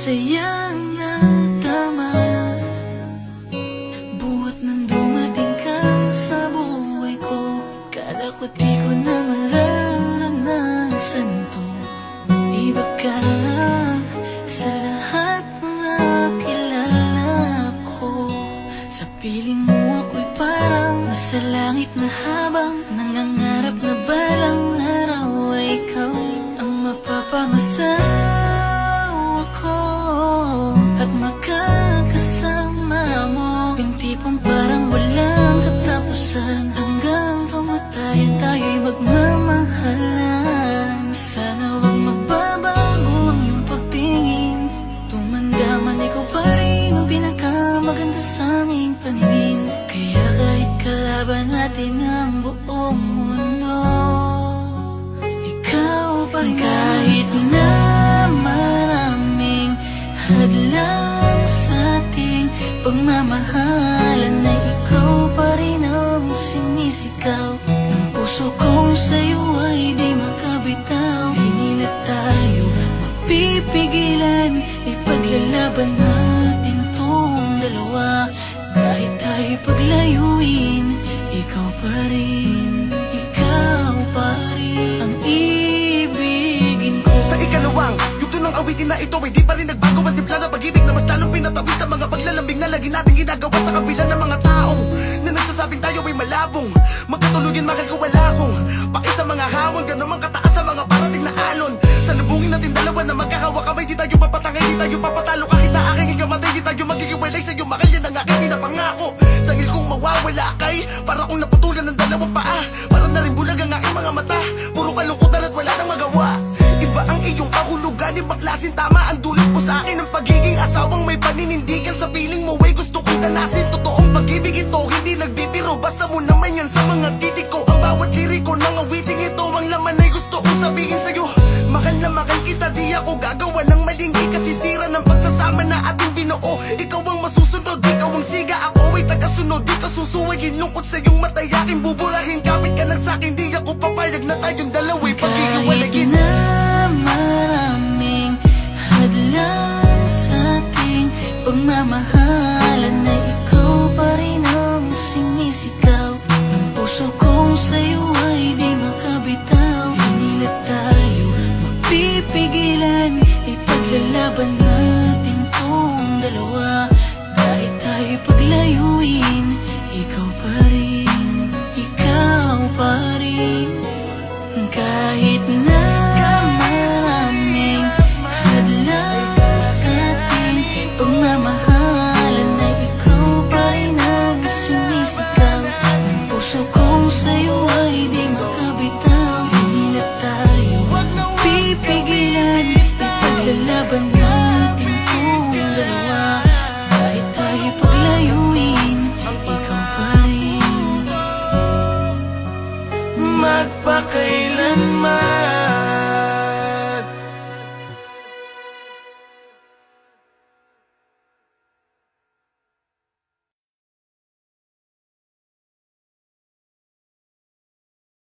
sayang nadama. Buhat nang dumating ka sa buhay ko, kala ko di ko na mararanasan to. Iba ka sa lahat na kilala ko. Sa piling mo ako'y parang nasa langit na habang nangangarap na balang araw ay ikaw ang mapapangasawa ko at makakasama mo. Yung tipong parang walang katapusan, hanggang kamatayan tayo'y magmamahalan. Sana wag magbabago ang iyong pagtingin, tumanda man ikaw pa rin ang pinakamaganda sa aming paningin. Kaya kahit kalaban natin ang buong mundo, ikaw pa rin. Kahit na maraming hadlang sa ating pagmamahalan, na ikaw pa rin ang sinisigaw ng puso kong sa'yo ay di makabitaw. Di na tayo mapipigilan, ipaglalaban natin tong dalawa. Kahit tayo paglayuin, ikaw pa rin, ikaw pa rin ang ibigin ko. Sa ikalawang yugto ng awitin na ito ay di pa rin nagbago ang timpla ng pag-ibig na mas lalong pinatawis ng mga paglalambing na lagi nating ginagawa sa kabila ng mga taong na nagsasabing tayo ay malabong. Magkatuluyan mahal ko wala akong paki sa mga hamon, gano'n man kataas sa mga parating na alon. Sa lubungin natin dalawa na magkahawak kamay, di tayo papatangay, di tayo papatalo. Kahit na aking ikamatay, di tayo magigiwalay sa'yo, mahal yan ang aking pinapangako. Dahil kung mawawala kay, para kung naputulan ng dalawang paa, para na rin bulag ang aking mga mata. Puro kalungkutan at wala nang magawa. Iba ang iyong kahulugan, ibang klaseng tama ang dulot mo sa akin ng pagiging asawang may paninindigan. Sa piling mo ay gusto kong danasin, totoong pag-ibig ito, hindi nagbibiro. Basta mo naman yan sa mga titik ko, ang bawat liriko ng awiting ito, ang laman ay gusto kong sabihin sa'yo. Mahal na mahal kita, di ako gagawa ng maling ikasisira ng pagsasama na ating binuo. Ikaw ang masusunod, ikaw ang siga, ako ay tagasunod. Di ka susuway, ginungkot sa iyong mata, yaking buburahin. Kapit ka lang sa'kin, di ako papayag na tayong dalawa'y paghihiwalayin. Kahit na maraming hadlang sa ating pagmamahal,